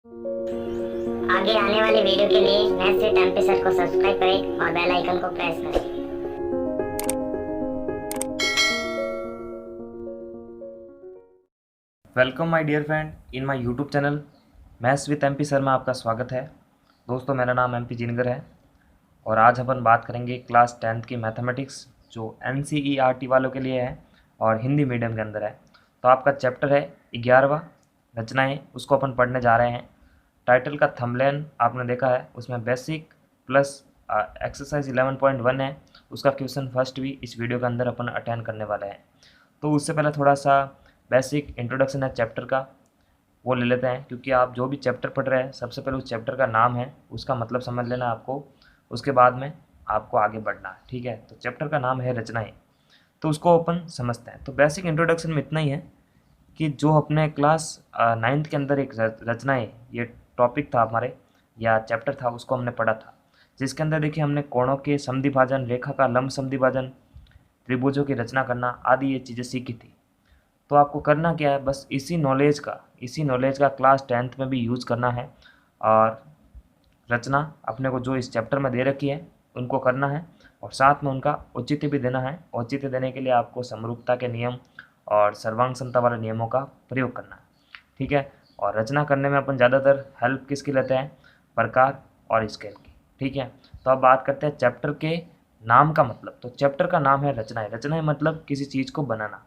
आगे आने वाले वीडियो के लिए मैथ्स विद एमपी सर को सब्सक्राइब करें और बेल आइकन को प्रेस करें। Welcome my dear friend in my YouTube channel maths with MP sir में आपका स्वागत है। दोस्तों, मेरा नाम एमपी जिनगर है और आज अपन बात करेंगे क्लास 10th की मैथमेटिक्स जो NCERT वालों के लिए है और हिंदी मीडियम के अंदर है। तो आपका चैप्टर है 11वां रचनाएं, उसको अपन पढ़ने जा रहे हैं। टाइटल का थंबनेल आपने देखा है, उसमें बेसिक प्लस एक्सरसाइज 11.1 है। उसका क्वेश्चन फर्स्ट भी इस वीडियो के अंदर अपन अटेंड करने वाले हैं। तो उससे पहले थोड़ा सा बेसिक इंट्रोडक्शन है चैप्टर का, वो ले लेते हैं। क्योंकि आप जो भी चैप्टर पढ़ रहे हैं सबसे पहले उस चैप्टर का नाम है, उसका मतलब समझ लेना आपको, उसके बाद में आपको आगे बढ़ना है। ठीक है, तो चैप्टर का नाम है रचनाएं, तो उसको अपन समझते हैं। तो बेसिक इंट्रोडक्शन में इतना ही है कि जो अपने क्लास 9th के अंदर एक रचनाएं ये टॉपिक था हमारे या चैप्टर था, उसको हमने पढ़ा था, जिसके अंदर देखिए हमने कोणों के समद्विभाजन, रेखा का लंब समद्विभाजन, त्रिभुजों की रचना करना आदि ये चीज़ें सीखी थी। तो आपको करना क्या है, बस इसी नॉलेज का क्लास 10th में भी यूज़ करना है और रचना अपने को जो इस चैप्टर में दे रखी है उनको करना है और साथ में उनका औचित्य भी देना है। औचित्य देने के लिए आपको समरूपता के नियम और सर्वांग समता वाले नियमों का प्रयोग करना है। ठीक है, और रचना करने में अपन ज़्यादातर हेल्प किसकी लेते हैं, प्रकार और स्केल की। ठीक है, तो अब बात करते हैं चैप्टर के नाम का मतलब। तो चैप्टर का नाम है रचनाएं। रचनाएं मतलब किसी चीज़ को बनाना।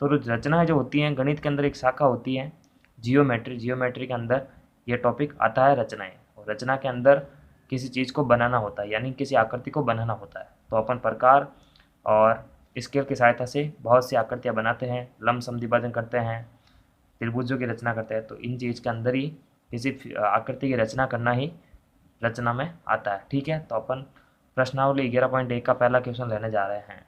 तो रचनाएं जो होती हैं, गणित के अंदर एक शाखा होती है जियोमेट्री के अंदर ये टॉपिक आता है रचनाएं। और रचना के अंदर किसी चीज़ को बनाना होता है, यानी किसी आकृति को बनाना होता है। तो अपन प्रकार और स्केल की सहायता से बहुत सी आकृतियाँ बनाते हैं, लंब समद्विभाजन करते हैं, त्रिभुजों की रचना करते हैं। तो इन चीज़ के अंदर ही किसी आकृति की रचना करना ही रचना में आता है। ठीक है, तो अपन प्रश्नावली 11.1 का पहला क्वेश्चन लेने जा रहे हैं।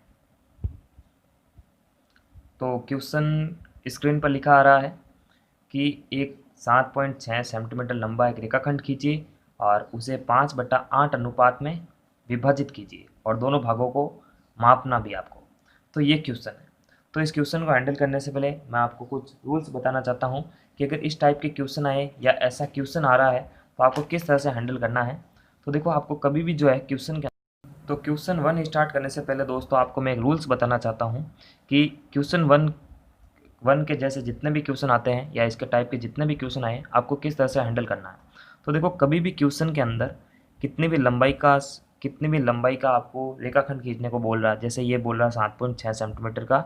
तो क्वेश्चन स्क्रीन पर लिखा आ रहा है कि एक 7.6 सेंटीमीटर लंबा एक रेखाखंड खींचिए और उसे 5/8 अनुपात में विभाजित कीजिए और दोनों भागों को मापना भी आपको। तो ये क्वेश्चन है। तो इस क्वेश्चन को हैंडल करने से पहले मैं आपको कुछ रूल्स बताना चाहता हूँ कि अगर इस टाइप के क्वेश्चन आए या ऐसा क्वेश्चन आ रहा है तो आपको किस तरह से हैंडल करना है। तो देखो, आपको कभी भी जो है क्वेश्चन के तो क्वेश्चन 1 स्टार्ट करने से पहले दोस्तों आपको मैं एक रूल्स बताना चाहता हूँ कि क्वेश्चन वन के जैसे जितने भी क्वेश्चन आते हैं या इसके टाइप के जितने भी क्वेश्चन आए आपको किस तरह से हैंडल करना है। तो देखो, कभी भी क्वेश्चन के अंदर कितनी भी लंबाई का आपको रेखाखंड खींचने को बोल रहा है, जैसे ये बोल रहा है 7.6 सेंटीमीटर का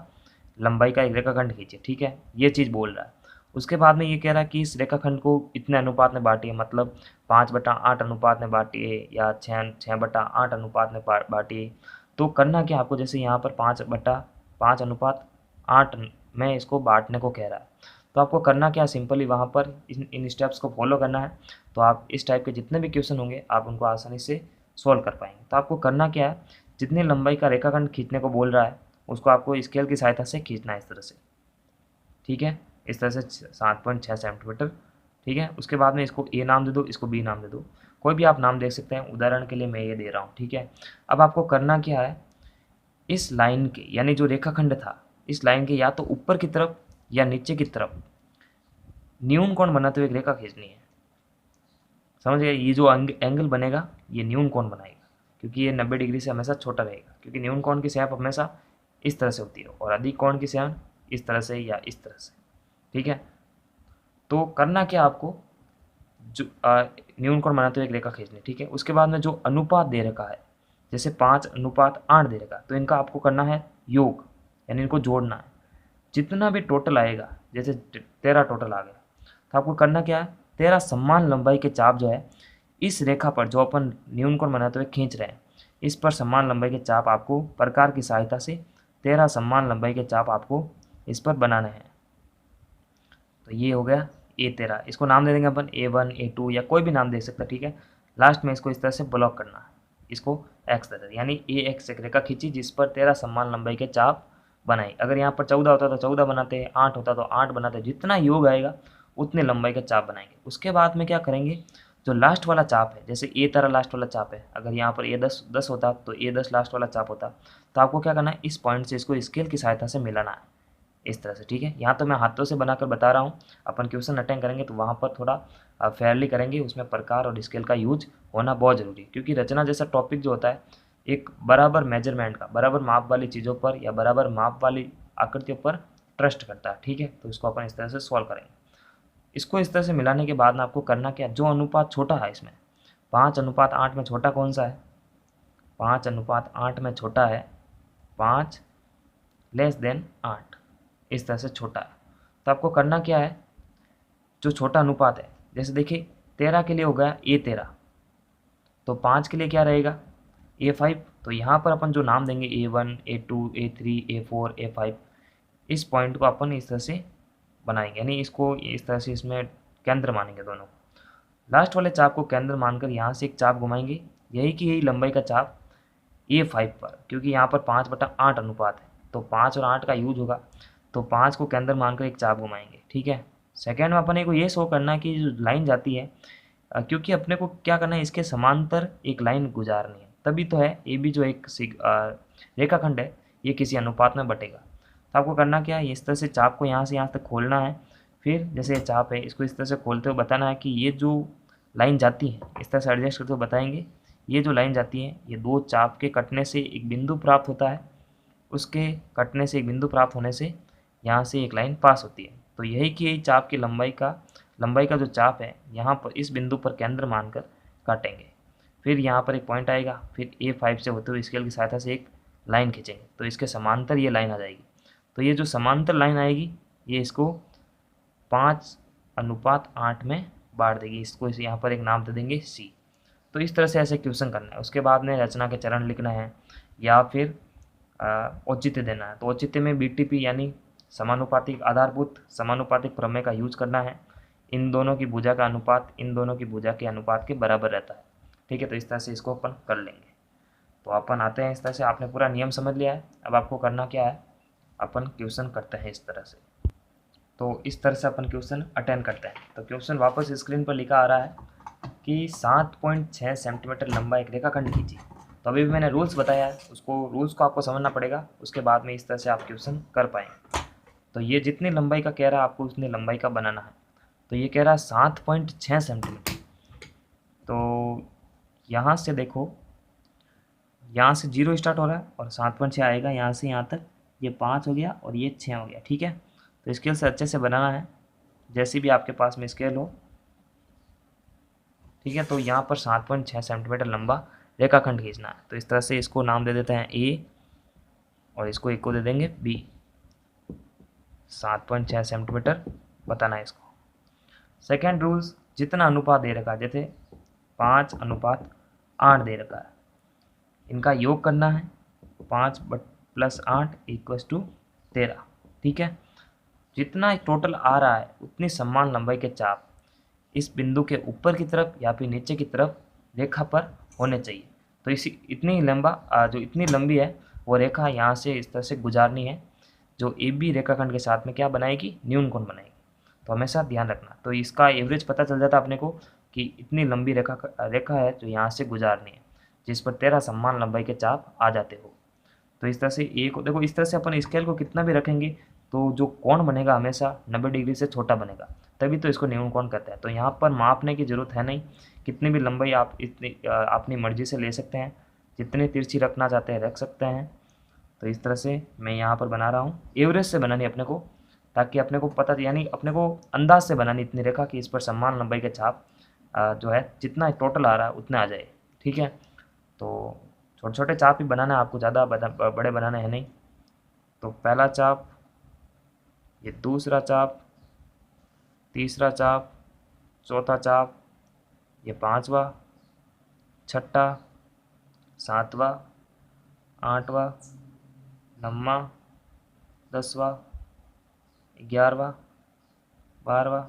लंबाई का एक रेखाखंड खींचिए। ठीक है, ये चीज़ बोल रहा है। उसके बाद में ये कह रहा है कि इस रेखाखंड को इतने अनुपात में बांटिए, मतलब 5/8 अनुपात में बांटिए या 6/8 अनुपात में बांटिए। तो करना क्या आपको, जैसे यहाँ पर 5/5 अनुपात 8 में इसको बांटने को कह रहा है। तो आपको करना क्या, सिंपली वहाँ पर इन स्टेप्स को फॉलो करना है। तो आप इस टाइप के जितने भी क्वेश्चन होंगे आप उनको आसानी से सॉल्व कर पाएंगे। तो आपको करना क्या है, जितनी लंबाई का रेखाखंड खींचने को बोल रहा है उसको आपको स्केल की सहायता से खींचना है इस तरह से। ठीक है, इस तरह से 7.6 सेंटीमीटर। ठीक है, उसके बाद में इसको ए नाम दे दो, इसको बी नाम दे दो, कोई भी आप नाम देख सकते हैं। उदाहरण के लिए मैं ये दे रहा हूँ। ठीक है, अब आपको करना क्या है, इस लाइन के यानी जो रेखाखंड था इस लाइन के या तो ऊपर की तरफ या नीचे की तरफ न्यून कोण बनाते हुए एक रेखा खींचनी है। समझ गए, ये जो एंगल बनेगा ये न्यून कोण बनाएगा, क्योंकि ये 90 डिग्री से हमेशा छोटा रहेगा, क्योंकि न्यून कोण की शेप हमेशा इस तरह से होती है और अधिक कोण की शेप इस तरह से या इस तरह से। ठीक है, तो करना क्या आपको, जो न्यून कोण बनाते हुए एक रेखा खींचनी। ठीक है, उसके बाद में जो अनुपात दे रखा है, जैसे 5/8 दे रखा, तो इनका आपको करना है योग, यानी इनको जोड़ना है। जितना भी टोटल आएगा, जैसे 13 टोटल आ गया, तो आपको करना क्या है, 13 समान लंबाई के चाप जो है इस रेखा पर जो अपन न्यून कोण बनाते हुए खींच रहे हैं, इस पर समान लंबाई के चाप आपको प्रकार की सहायता से 13 समान लंबाई के चाप आपको इस पर बनाने हैं। तो ये हो गया A13, इसको नाम दे देंगे अपन A1 A2 या कोई भी नाम दे सकता है। ठीक है, लास्ट में इसको इस तरह से ब्लॉक करना है, इसको x दे दें, यानी AX एक रेखा खींची जिस पर 13 समान लंबाई के चाप बनाई। अगर यहाँ पर 14 होता तो 14 बनाते, 8 होता तो 8 बनाते, जितना योग आएगा उतने लंबाई के चाप बनाएंगे। उसके बाद में क्या करेंगे, जो लास्ट वाला चाप है, जैसे A13 लास्ट वाला चाप है, अगर यहाँ पर A10 होता तो A10 लास्ट वाला चाप होता, तो आपको क्या करना है, इस पॉइंट से इसको स्केल की सहायता से मिलाना है इस तरह से। ठीक है, यहाँ तो मैं हाथों से बनाकर बता रहा हूँ, अपन क्वेश्चन अटेंड करेंगे तो वहाँ पर थोड़ा फेयरली करेंगे उसमें प्रकार और स्केल का यूज होना बहुत ज़रूरी है, क्योंकि रचना जैसा टॉपिक जो होता है एक बराबर मेजरमेंट का, बराबर माप वाली चीज़ों पर या बराबर माप वाली आकृतियों पर ट्रस्ट करता है। ठीक है, तो इसको अपन इस तरह से सॉल्व करेंगे। इसको इस तरह से मिलाने के बाद में आपको करना क्या, जो अनुपात छोटा है इसमें 5:8 में छोटा कौन सा है, 5:8 में छोटा है 5 <8, इस तरह से छोटा है। तो आपको करना क्या है, जो छोटा अनुपात है, जैसे देखिए 13 के लिए हो गया A13, तो 5 के लिए क्या रहेगा A5। तो यहाँ पर अपन जो नाम देंगे A1 A2 A3 A4 A5, इस पॉइंट को अपन इस तरह से बनाएंगे, यानी इसको इस तरह से इसमें केंद्र मानेंगे दोनों। लास्ट वाले चाप को केंद्र मानकर यहाँ से एक चाप घुमाएंगे, यही की यही लंबाई का चाप A5 पर, क्योंकि यहाँ पर 5/8 अनुपात है तो 5 और 8 का यूज होगा, तो 5 को केंद्र मानकर एक चाप घुमाएंगे। ठीक है, सेकेंड में अपने को ये शो करना है कि जो लाइन जाती है, क्योंकि अपने को क्या करना है, इसके समांतर एक लाइन गुजारनी है, तभी तो है ए बी जो एक रेखाखंड है ये किसी अनुपात में बटेगा। तो आपको करना क्या है, इस तरह से चाप को यहाँ से यहाँ तक खोलना है, फिर जैसे ये चाप है इसको इस तरह से खोलते हुए बताना है कि ये जो लाइन जाती है, इस तरह से एडजस्ट करते हुए बताएंगे, ये जो लाइन जाती है ये दो चाप के कटने से एक बिंदु प्राप्त होता है, उसके कटने से एक बिंदु प्राप्त होने से यहाँ से एक लाइन पास होती है। तो यही कि यही चाप की लंबाई का जो चाप है यहाँ पर इस बिंदु पर केंद्र मानकर काटेंगे। फिर यहाँ पर एक पॉइंट आएगा, फिर A5 से होते हुए स्केल की सहायता से एक लाइन खींचेंगे, तो इसके समांतर ये लाइन आ जाएगी। तो ये जो समांतर लाइन आएगी ये इसको 5:8 में बांट देगी, इसको इसे यहाँ पर एक नाम दे देंगे C। तो इस तरह से ऐसे क्वेश्चन करना है। उसके बाद में रचना के चरण लिखना है या फिर औचित्य देना है। तो औचित्य में BTP यानी समानुपातिक आधारभूत समानुपातिक प्रमेय का यूज करना है। इन दोनों की भुजा का अनुपात इन दोनों की भुजा के अनुपात के बराबर रहता है। ठीक है, तो इस तरह से इसको अपन कर लेंगे। तो अपन आते हैं, इस तरह से आपने पूरा नियम समझ लिया है। अब आपको करना क्या है, अपन क्वेश्चन करते हैं इस तरह से। तो इस तरह से अपन क्वेश्चन अटेंड करते हैं। तो क्वेश्चन वापस स्क्रीन पर लिखा आ रहा है कि 7.6 सेंटीमीटर लंबा एक रेखाखंड खींचिए। तो अभी भी मैंने रूल्स बताया है, उसको रूल्स को आपको समझना पड़ेगा, उसके बाद में इस तरह से आप क्वेश्चन कर पाएंगे। तो ये जितनी लंबाई का कह रहा है आपको उतनी लंबाई का बनाना है। तो ये कह रहा है 7.6 सेंटीमीटर। तो यहाँ से देखो, यहाँ से 0 स्टार्ट हो रहा है और 7.6 आएगा, यहाँ से यहाँ तक ये 5 हो गया और ये 6 हो गया। ठीक है, तो स्केल से अच्छे से बनाना है, जैसे भी आपके पास में स्केल हो। ठीक है, तो यहाँ पर 7.6 सेंटीमीटर लंबा रेखाखंड खींचना है। तो इस तरह से इसको नाम दे देते हैं A और इसको एक को दे देंगे B। 7.6 सेंटीमीटर बताना है इसको। सेकेंड रूल्स, जितना अनुपात दे रखा है, जैसे 5:8 दे रखा है, इनका योग करना है। 5+8 = 13। ठीक है, जितना टोटल आ रहा है उतनी समान लंबाई के चाप इस बिंदु के ऊपर की तरफ या फिर नीचे की तरफ रेखा पर होने चाहिए। तो इतनी लंबी है वो रेखा यहाँ से इस तरह से गुजारनी है, जो AB रेखाखंड के साथ में क्या बनाएगी, न्यून कोण बनाएगी। तो हमेशा ध्यान रखना। तो इसका एवरेज पता चल जाता है अपने को कि इतनी लंबी रेखा है जो यहाँ से गुजारनी है, जिस पर 13 समान लंबाई के चाप आ जाते हो। तो इस तरह से देखो, इस तरह से अपन स्केल को कितना भी रखेंगे तो जो कोण बनेगा हमेशा 90 डिग्री से छोटा बनेगा, तभी तो इसको न्यून कोण कहते हैं। तो यहाँ पर मापने की ज़रूरत है नहीं, कितनी भी लंबाई आप अपनी मर्जी से ले सकते हैं, जितनी तिरछी रखना चाहते हैं रख सकते हैं। तो इस तरह से मैं यहाँ पर बना रहा हूँ। एवरेज से बनानी अपने को, ताकि अपने को पता, यानी अपने को अंदाज से बनानी इतनी रेखा कि इस पर समान लंबाई के छाप जो है जितना टोटल आ रहा है उतना आ जाए। ठीक है, तो छोटे छोटे चाप ही बनाना है आपको, ज़्यादा बड़े बनाना है नहीं। तो पहला चाप, ये दूसरा चाप, तीसरा चाप, चौथा चाप, ये 5वां, छठा, 7वां, 8वां, 9वां, 10वां, 11वां, 12वां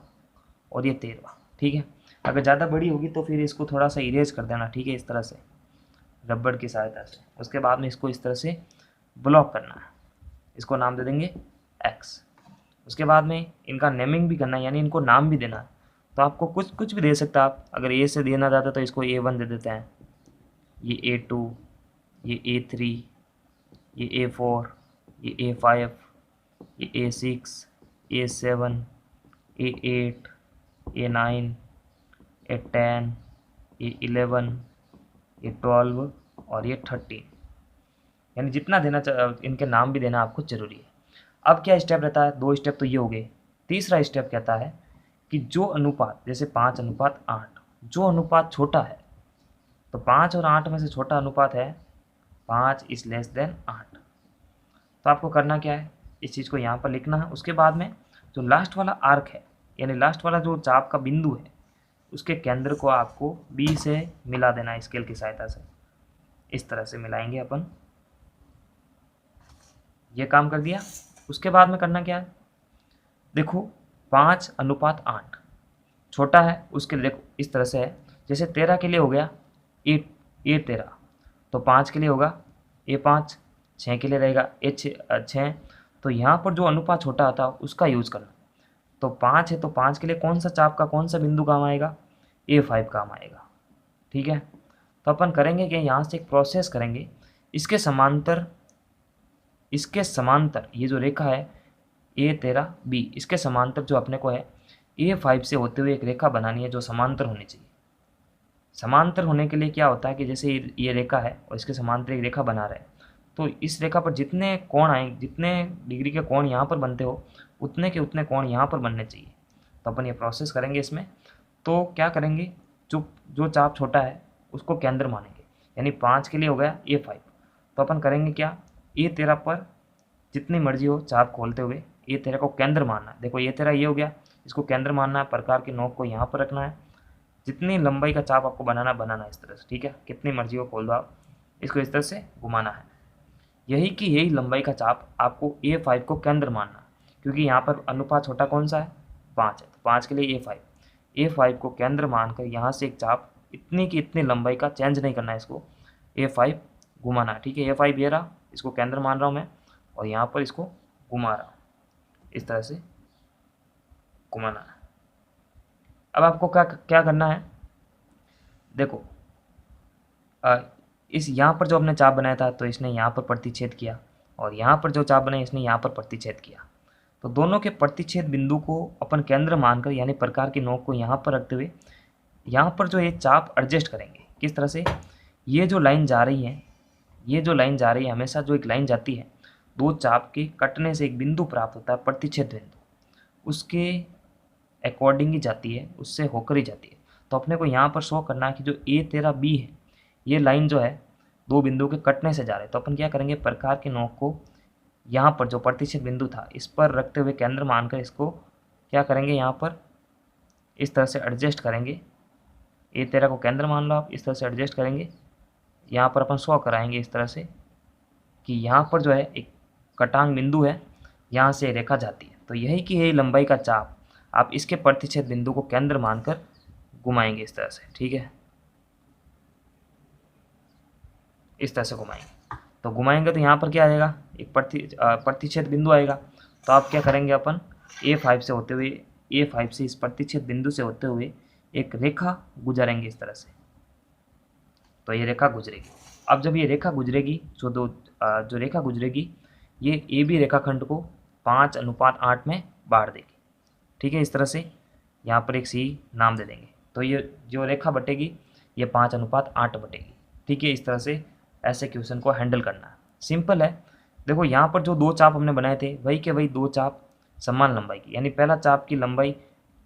और ये 13वां। ठीक है, अगर ज़्यादा बड़ी होगी तो फिर इसको थोड़ा सा इरेज कर देना। ठीक है, इस तरह से रबड़ की सहायता से। उसके बाद में इसको इस तरह से ब्लॉक करना है, इसको नाम दे देंगे X। उसके बाद में इनका नेमिंग भी करना है, यानी इनको नाम भी देना है। तो आपको कुछ भी दे सकते हैं आप। अगर A से देना चाहते तो इसको A1 दे देते हैं, ये A2, ये A3, ये A4, ये A5, ये A6, A7, A8, A9, ये 10, ये 11, ये 12 और ये 13, यानी जितना देना इनके नाम भी देना आपको ज़रूरी है। अब क्या स्टेप रहता है, 2 स्टेप तो ये हो गए। तीसरा स्टेप कहता है कि जो अनुपात, जैसे 5:8, जो अनुपात छोटा है, तो 5 और 8 में से छोटा अनुपात है 5 इज लेस देन 8। तो आपको करना क्या है, इस चीज़ को यहाँ पर लिखना है। उसके बाद में जो लास्ट वाला आर्क है, यानी लास्ट वाला जो चाप का बिंदु है, उसके केंद्र को आपको बी से मिला देना है स्केल की सहायता से। इस तरह से मिलाएंगे अपन, ये काम कर दिया। उसके बाद में करना क्या है, देखो 5:8 छोटा है, उसके लिए देखो इस तरह से है। जैसे 13 के लिए हो गया ए 13, तो 5 के लिए होगा A5, 6 के लिए रहेगा A6। तो यहाँ पर जो अनुपात छोटा आता है उसका यूज़ करना। तो 5 है तो 5 के लिए कौन सा चाप का कौन सा बिंदु काम आएगा, A5 काम आएगा। ठीक है, तो अपन करेंगे कि यहाँ से एक प्रोसेस करेंगे, इसके समांतर ये जो रेखा है A13B, इसके समांतर जो अपने को है A5 से होते हुए एक रेखा बनानी है जो समांतर होनी चाहिए। समांतर होने के लिए क्या होता है कि जैसे ये रेखा है और इसके समांतर एक रेखा बना रहे हैं, तो इस रेखा पर जितने कोण आए, जितने डिग्री के कोण यहाँ पर बनते हो, उतने के उतने कोण यहाँ पर बनने चाहिए। तो अपन ये प्रोसेस करेंगे इसमें। तो क्या करेंगे, जो चाप छोटा है उसको केंद्र मानेंगे, यानी 5 के लिए हो गया A5। तो अपन करेंगे क्या, A13 पर जितनी मर्जी हो चाप खोलते हुए A13 को केंद्र मानना। देखो A13 ये हो गया, इसको केंद्र मानना है, प्रकार की नोक को यहाँ पर रखना है। जितनी लंबाई का चाप आपको बनाना इस तरह से, ठीक है, कितनी मर्जी हो खोल दो आप, इसको इस तरह से घुमाना है। यही लंबाई का चाप आपको A5 को केंद्र मानना, क्योंकि यहाँ पर अनुपात छोटा कौन सा है, 5 है, तो 5 के लिए A5 को केंद्र मानकर यहाँ से एक चाप इतनी की इतनी लंबाई का चेंज नहीं करना है, इसको A5 घुमाना है। ठीक है, A5 ये रहा, इसको केंद्र मान रहा हूँ मैं और यहाँ पर इसको घुमा रहा हूँ, इस तरह से घुमाना है। अब आपको क्या करना है, देखो इस यहाँ पर जो हमने चाप बनाया था तो इसने यहाँ पर प्रतिच्छेद किया, और यहाँ पर जो चाप बनाया इसने यहाँ पर प्रतिच्छेद किया। तो दोनों के प्रतिच्छेद बिंदु को अपन केंद्र मानकर, यानी प्रकार की नोक को यहाँ पर रखते हुए यहाँ पर जो ये चाप एडजस्ट करेंगे। किस तरह से, ये जो लाइन जा रही है, हमेशा जो एक लाइन जाती है, दो चाप के कटने से एक बिंदु प्राप्त होता है, प्रतिच्छेद बिंदु, उसके अकॉर्डिंग ही जाती है, उससे होकर ही जाती है। तो अपने को यहाँ पर शो करना है कि जो A13B है, ये लाइन जो है दो बिंदु के कटने से जा रहे हैं। तो अपन क्या करेंगे, प्रकार के नोक को यहाँ पर जो प्रतिच्छेद बिंदु था इस पर रखते हुए केंद्र मानकर इसको क्या करेंगे, यहाँ पर इस तरह से एडजस्ट करेंगे। A13 को केंद्र मान लो आप, इस तरह से एडजस्ट करेंगे। यहाँ पर अपन शो कराएंगे इस तरह से कि यहाँ पर जो है एक कटांग बिंदु है, यहाँ से रेखा जाती है। तो यही लंबाई का चाप आप इसके प्रतिच्छेद बिंदु को केंद्र मानकर घुमाएंगे इस तरह से। ठीक है, इस तरह से घुमाएंगे। तो घुमाएंगे तो यहाँ पर क्या आएगा, एक प्रतिच्छेद बिंदु आएगा। तो आप क्या करेंगे, अपन A5 से होते हुए, A5 से इस प्रतिच्छेद बिंदु से होते हुए एक रेखा गुजारेंगे इस तरह से। तो ये रेखा गुजरेगी। अब जब ये रेखा गुजरेगी, जो रेखा गुजरेगी ये AB रेखाखंड को 5:8 में बांट देगी। ठीक है, इस तरह से यहाँ पर एक C नाम दे देंगे। तो ये जो रेखा बटेगी ये 5:8 बटेगी। ठीक है, इस तरह से ऐसे क्वेश्चन को हैंडल करना है। सिंपल है। देखो यहाँ पर जो दो चाप हमने बनाए थे वही के वही दो चाप समान लंबाई की, यानी पहला चाप की लंबाई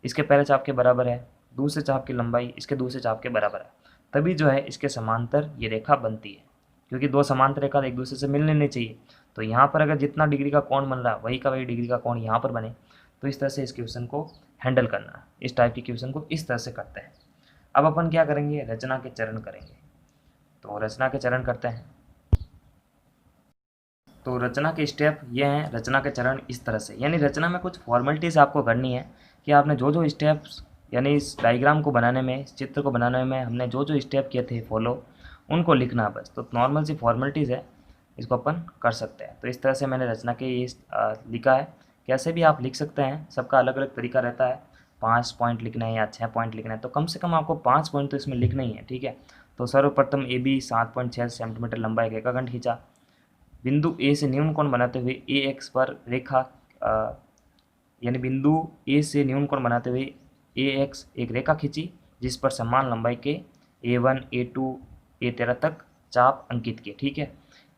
इसके पहले चाप के बराबर है, दूसरे चाप की लंबाई इसके दूसरे चाप के बराबर है, तभी जो है इसके समांतर ये रेखा बनती है। क्योंकि दो समांतर रेखा एक दूसरे से मिलने नहीं चाहिए। तो यहाँ पर अगर जितना डिग्री का कोण बन रहा है वही का वही डिग्री का कोण यहाँ पर बने। तो इस तरह से इस क्वेश्चन को हैंडल करना है। इस टाइप के क्वेश्चन को इस तरह से करते हैं। अब अपन क्या करेंगे, रचना के चरण करेंगे। तो रचना के चरण करते हैं। तो रचना के स्टेप ये हैं, रचना के चरण इस तरह से, यानी रचना में कुछ फॉर्मेलिटीज़ आपको करनी है कि आपने जो जो स्टेप्स, यानी इस डायग्राम को बनाने में, इस चित्र को बनाने में हमने जो जो स्टेप किए थे फॉलो, उनको लिखना बस। तो नॉर्मल सी फॉर्मेलिटीज़ है, इसको अपन कर सकते हैं। तो इस तरह से मैंने रचना के ये लिखा है। कैसे भी आप लिख सकते हैं, सबका अलग अलग तरीका रहता है। 5 पॉइंट लिखना है या 6 पॉइंट लिखना है, तो कम से कम आपको 5 पॉइंट तो इसमें लिखना ही है। ठीक है, तो सर्वप्रथम AB 7.6 सेंटीमीटर लंबा एक रेखाखंड खींचा। बिंदु A से न्यून कोण बनाते हुए AX पर रेखा, यानी बिंदु A से न्यून कोण बनाते हुए AX एक रेखा खींची जिस पर समान लंबाई के A1, A2, A13 तक चाप अंकित किए। ठीक है,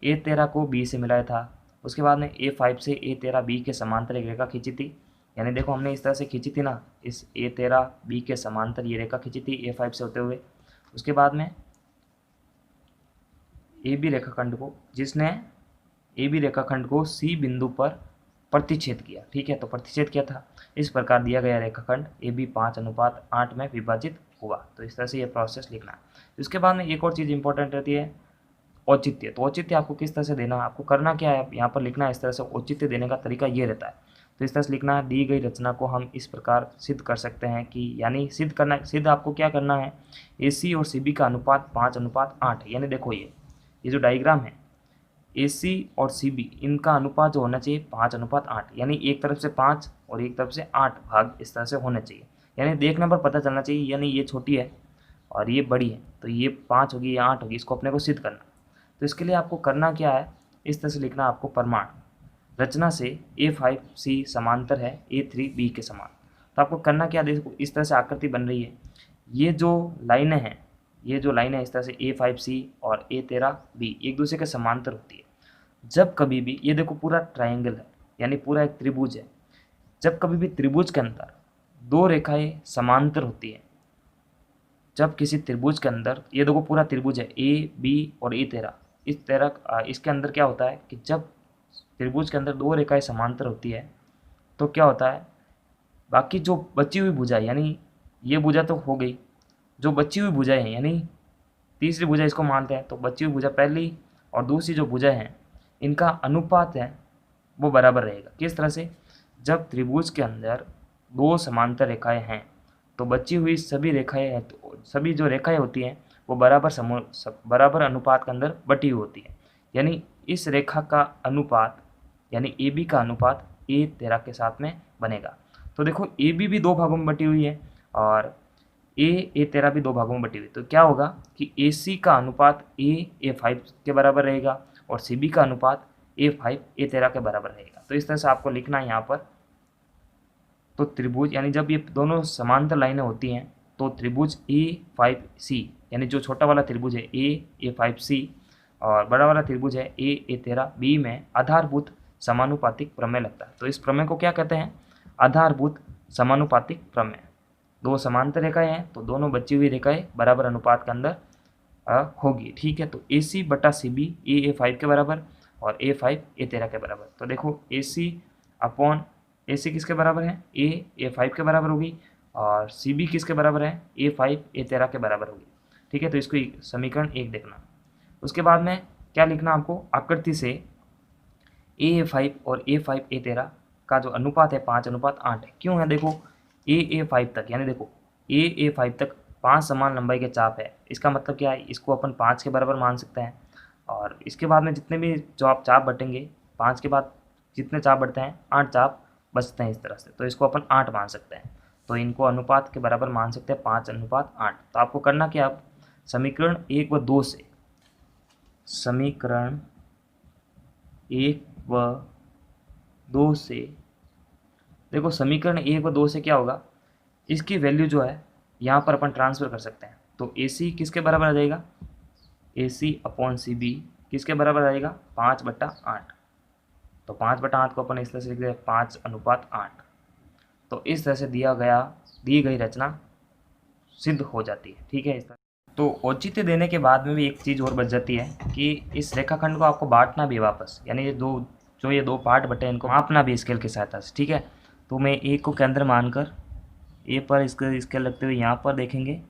A13 को B से मिलाया था। उसके बाद में A5 से A13 B के समांतर एक रेखा खींची थी। यानी देखो हमने इस तरह से खींची थी ना, इस A13 B के समांतर ये रेखा खींची थी A5 से होते हुए। उसके बाद में AB रेखाखंड को, जिसने AB रेखाखंड को C बिंदु पर प्रतिच्छेद किया। ठीक है, तो प्रतिच्छेद किया था। इस प्रकार दिया गया रेखाखंड AB 5:8 में विभाजित हुआ। तो इस तरह से ये प्रोसेस लिखना है। उसके बाद में एक और चीज़ इंपॉर्टेंट रहती है, औचित्य। तो औचित्य आपको किस तरह से देना है, आपको करना क्या है, यहाँ पर लिखना है इस तरह से। औचित्य देने का तरीका ये रहता है, तो इस तरह से लिखना है, दी गई रचना को हम इस प्रकार सिद्ध कर सकते हैं कि, यानी सिद्ध आपको क्या करना है, AC और CB का अनुपात 5:8। यानी देखो ये जो डायग्राम है, AC और CB इनका अनुपात जो होना चाहिए 5:8, यानी एक तरफ से 5 और एक तरफ से 8 भाग इस तरह से होने चाहिए। यानी देखने पर पता चलना चाहिए, यानी ये छोटी है और ये बड़ी है, तो ये 5 होगी, ये 8 होगी, इसको अपने को सिद्ध करना। तो इसके लिए आपको करना क्या है, इस तरह से लिखना आपको, प्रमाण रचना से A5C समांतर है A3B के समान। तो आपको करना क्या, देखो इस तरह से आकृति बन रही है, ये जो लाइनें हैं, ये जो लाइनें इस तरह से A5C और A13B एक दूसरे के समांतर होती है। जब कभी भी, ये देखो पूरा ट्रायंगल है, यानी पूरा एक त्रिभुज है, जब कभी भी त्रिभुज के अंदर दो रेखाएं समांतर होती है, जब किसी त्रिभुज के अंदर, ये देखो पूरा त्रिभुज है AB और A13, इसके अंदर क्या होता है कि जब त्रिभुज के अंदर दो रेखाएं समांतर होती है तो क्या होता है, बाकी जो बची हुई भुजाएं, यानी ये भुजा तो हो गई, जो बची हुई भुजाएं हैं, यानी तीसरी भुजा इसको मानते हैं, तो बची हुई भुजा पहली और दूसरी जो भुजा हैं, इनका अनुपात है वो बराबर रहेगा। किस तरह से, जब त्रिभुज के अंदर दो समांतर रेखाएं हैं तो बची हुई सभी रेखाएं हैं, तो सभी जो रेखाएं होती हैं वो बराबर अनुपात के अंदर बटी हुई होती है। यानी इस रेखा का अनुपात, यानी AB का अनुपात A13 के साथ में बनेगा। तो देखो AB भी दो भागों में बटी हुई है और A13 भी दो भागों में बटी हुई, तो क्या होगा कि AC का अनुपात A5 के बराबर रहेगा और CB का अनुपात A5 A13 के बराबर रहेगा। तो इस तरह से आपको लिखना है यहाँ पर। तो त्रिभुज, यानी जब ये दोनों समांतर लाइनें होती हैं तो त्रिभुज A5C, यानी जो छोटा वाला त्रिभुज है A5C और बड़ा वाला त्रिभुज है A13B में आधारभूत समानुपातिक प्रमेय लगता है। तो इस प्रमेय को क्या कहते हैं, आधारभूत समानुपातिक प्रमेय। दो समांतर रेखाएं हैं तो दोनों बची हुई रेखाएं बराबर अनुपात के अंदर होगी। ठीक है, तो AC/CB A5 के बराबर और A5 A13 के बराबर। तो देखो AC किसके बराबर है, A5 के बराबर होगी और CB किसके बराबर है, A5 A13 के बराबर होगी। ठीक है, तो इसको समीकरण 1 देखना। उसके बाद में क्या लिखना आपको, आकृति से A5 और A5 A13 का जो अनुपात है 5:8 है। क्यों है, देखो A5 तक, यानी देखो A5 तक 5 समान लंबाई के चाप है। इसका मतलब क्या है, इसको अपन 5 के बराबर मान सकते हैं और इसके बाद में जितने भी जो आप चाप बटेंगे, 5 के बाद जितने चाप बढ़ते हैं 8 चाप बचते हैं इस तरह से, तो इसको अपन 8 मान सकते हैं। तो इनको अनुपात के बराबर मान सकते हैं 5:8। तो आपको करना क्या, आप समीकरण 1 व 2 से, समीकरण 1 व 2 से, देखो समीकरण 1 व 2 से क्या होगा, इसकी वैल्यू जो है यहाँ पर अपन ट्रांसफ़र कर सकते हैं। तो AC किसके बराबर आ जाएगा, AC/CB किसके बराबर आ जाएगा, 5/8। तो 5/8 को अपन इस तरह से लिख दें 5:8। तो इस तरह से दी गई रचना सिद्ध हो जाती है। ठीक है, इस तरह। तो औचित्य देने के बाद में भी एक चीज़ और बच जाती है कि इस रेखाखंड को आपको बांटना भी वापस, यानी ये दो पार्ट बटे हैं, इनको मापना भी स्केल की सहायता से। ठीक है, तो मैं A को केंद्र मानकर A पर इसका स्केल लगते हुए यहाँ पर देखेंगे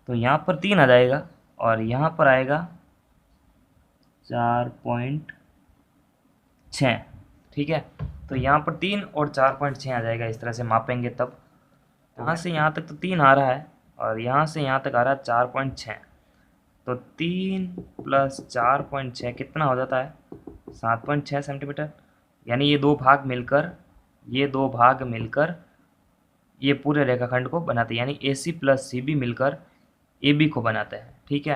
तो यहाँ पर 3 आ जाएगा और यहाँ पर आएगा 4.6। ठीक है, तो यहाँ पर 3 और 4.6 आ जाएगा। इस तरह से मापेंगे तब, यहाँ से यहाँ तक तो 3 आ रहा है और यहाँ से यहाँ तक आ रहा है 4.6। तो 3 + 4.6 कितना हो जाता है, 7.6 सेंटीमीटर। यानी ये दो भाग मिलकर ये पूरे रेखाखंड को बनाते हैं, यानी AC+CB मिलकर AB को बनाते हैं। ठीक है,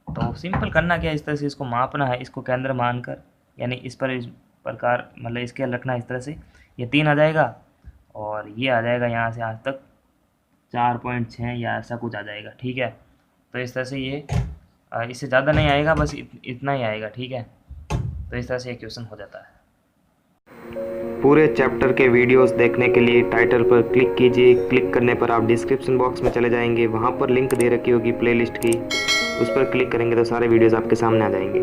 तो सिंपल करना क्या है, इस तरह से इसको मापना है, इसको केंद्र मानकर, यानी इस प्रकार मतलब स्केल रखना है इस तरह से। ये 3 आ जाएगा और ये आ जाएगा यहाँ से आज तक 4.6 या ऐसा कुछ आ जाएगा। ठीक है, तो इस तरह से ये इससे ज़्यादा नहीं आएगा, बस इतना ही आएगा। ठीक है, तो इस तरह से ये क्वेश्चन हो जाता है। पूरे चैप्टर के वीडियोस देखने के लिए टाइटल पर क्लिक कीजिए। क्लिक करने पर आप डिस्क्रिप्शन बॉक्स में चले जाएंगे, वहाँ पर लिंक दे रखी होगी प्लेलिस्ट की, उस पर क्लिक करेंगे तो सारे वीडियोस आपके सामने आ जाएंगे।